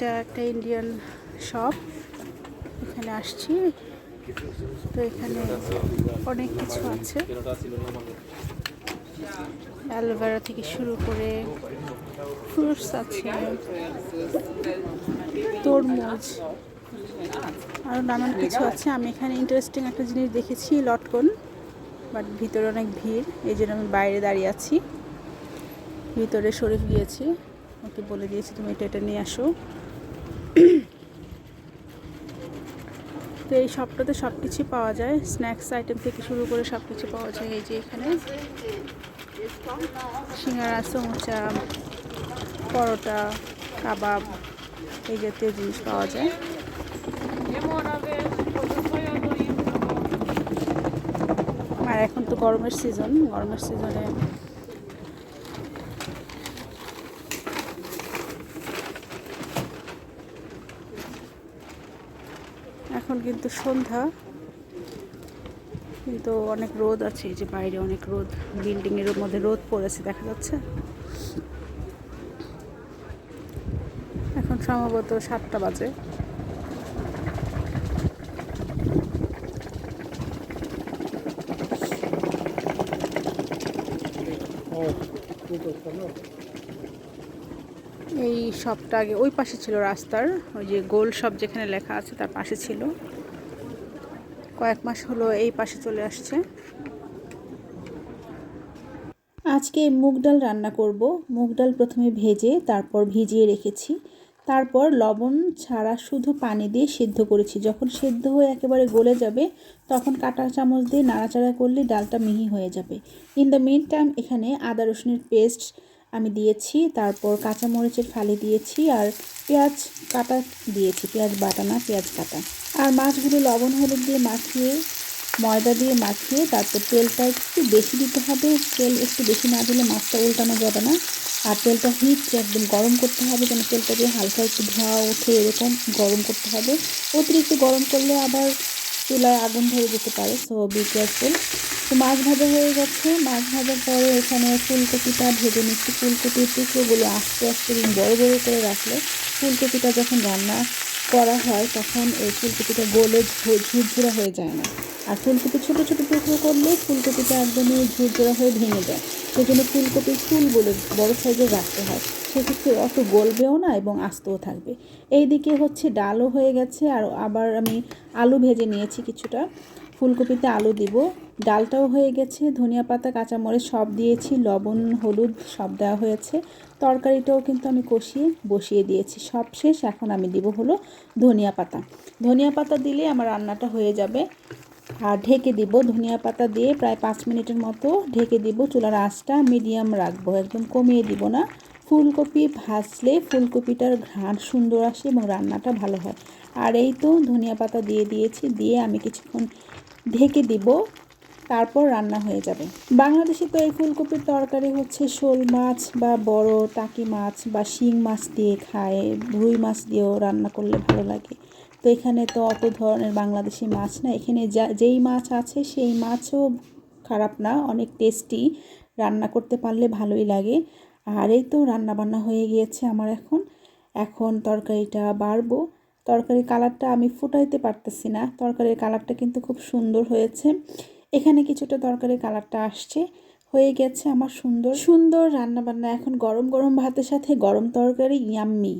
এটা একটা Indian shop, এখানে আসছি। তো এখানে অনেক কিছু আছে, অ্যালোভেরা থেকে শুরু করে ফ্রুটস আছে, তরমুজ, আরও নানান কিছু আছে। আমি এখানে ইন্টারেস্টিং একটা জিনিস দেখেছি, লটকন, বাট ভিতরে অনেক ভিড়, এই জন্য আমি বাইরে দাঁড়িয়ে আছি। ভিতরে শরীফ গিয়েছি, ওকে বলে দিয়েছি তুমি এটা নিয়ে আসো। তো এই শপটাতে সব কিছুই পাওয়া যায়, স্ন্যাক্স আইটেম থেকে শুরু করে সব কিছু পাওয়া যায়। এই যে এখানে সিঙ্গারা, সমোসা, পরোটা, কাবাব, এই জাতীয় জিনিস পাওয়া যায়। আর এখন তো গরমের সিজনে এখন কিন্তু সন্ধ্যা, কিন্তু অনেক রোদ আছে। এই যে বাইরে অনেক রোদ, বিল্ডিংয়ের মধ্যে রোদ পড়েছে, দেখা যাচ্ছে। এখন সম্ভবত 7টা বাজে। এই শপটা আগে ওই পাশে ছিল রাস্তার, ওই যে গোল শপ যেখানে লেখা আছে তার পাশে ছিল। কয়েক মাস হলো এই পাশে চলে আসছে। আজকে মুগ ডাল রান্না করব। মুগ ডাল প্রথমে ভেজে তারপর ভিজিয়ে রেখেছি, তারপর লবণ ছাড়া শুধু পানি দিয়ে সিদ্ধ করেছি। যখন সিদ্ধ হয়ে একেবারে গলে যাবে তখন কাঁটা চামচ দিয়ে নাড়াচাড়া করলে ডালটা মিহি হয়ে যাবে। ইন দ্য মিন টাইম এখানে আদা রসুনের পেস্ট আমি দিয়েছি, তারপর কাঁচামরিচের ফালি দিয়েছি, আর পেঁয়াজ কাটা দিয়েছি, পেঁয়াজ বাটা না, পেঁয়াজ কাটা। আর মাছগুলো লবণ হলুদ দিয়ে মাখিয়ে, ময়দা দিয়ে মাখিয়ে, তারপর তেলটা একটু বেশি দিতে হবে। তেল একটু বেশি না দিলে মাছটা উল্টানো যাবে না। আর তেলটা হিট একদম গরম করতে হবে, যেন তেলটা দিয়ে হালকা একটু ধোঁয়া ওঠে, এরকম গরম করতে হবে। অতিরিক্ত গরম করলে আবার চুলায় আগুন ধরে যেতে পারে, সো বি কেয়ারফুল। তো মাছ ভাজা হয়ে গেছে। মাছ ভাজার পরে এখানে ফুলকপিটা ভেজে নিচ্ছি। ফুলকপির টুকরোগুলো আস্তে আস্তে বড় বড় করে রাখলে ফুলকপিটা যখন রান্না করা হয় তখন এই ফুলকপিটা গলে ঝুরঝুরা হয়ে যায় না। আর ফুলকপি ছোটো ছোটো টুকরো করলে ফুলকপিটা একদমই ঝুরঝুরা হয়ে ভেঙে যায়। সেই জন্য ফুলকপির ফুলগুলো বড় সাইজের রাখতে হয়, সেক্ষেত্রে অত গলবেও না এবং আস্তও থাকবে। এইদিকে হচ্ছে ডালও হয়ে গেছে, আর আবার আমি আলু ভেজে নিয়েছি কিছুটা। ফুলকপিতে আলু দিব, ডালটাও হয়ে গেছে। ধনিয়া পাতা, কাঁচামরিচ সব দিয়েছি, লবণ হলুদ সব দেওয়া হয়েছে। তরকারিটাও কিন্তু আমি কষিয়ে বসিয়ে দিয়েছি, সব শেষ। এখন আমি দিব হলো ধনিয়া পাতা। ধনিয়া পাতা দিলে আমার রান্নাটা হয়ে যাবে। আর ঢেকে দিব, ধনিয়া পাতা দিয়ে প্রায় 5 মিনিটের মতো ঢেকে দিব। চুলার আঁচটা মিডিয়াম রাখবো, একদম কমিয়ে দিব না। ফুলকপি ভাজলে ফুলকপিটার ঘ্রাণ সুন্দর আসে এবং রান্নাটা ভালো হয়। আর এই তো ধনিয়া পাতা দিয়ে দিয়েছি, দিয়ে আমি কিছুক্ষণ ঢেকে দিব, তারপর রান্না হয়ে যাবে। বাংলাদেশে তো এই ফুলকপির তরকারি হচ্ছে শোল মাছ বা বড় টাকি মাছ বা শিং মাছ দিয়ে খায়, রুই মাছ দিয়েও রান্না করলে ভালো লাগে। তো এখানে তো অত ধরনের বাংলাদেশি মাছ না, এখানে যেই মাছ আছে সেই মাছও খারাপ না, অনেক টেস্টি, রান্না করতে পারলে ভালোই লাগে। আর এই তো রান্না বান্না হয়ে গিয়েছে আমার। এখন তরকারিটা বাড়বো। তরকারির কালারটা আমি ফুটাইতে পারতেছি না, তরকারির কালারটা কিন্তু খুব সুন্দর হয়েছে। এখানে কিছুটা তরকারির কালারটা আসছে, হয়ে গেছে আমার সুন্দর সুন্দর রান্না বান্না। এখন গরম গরম ভাতের সাথে গরম তরকারি, ইয়াম্মি।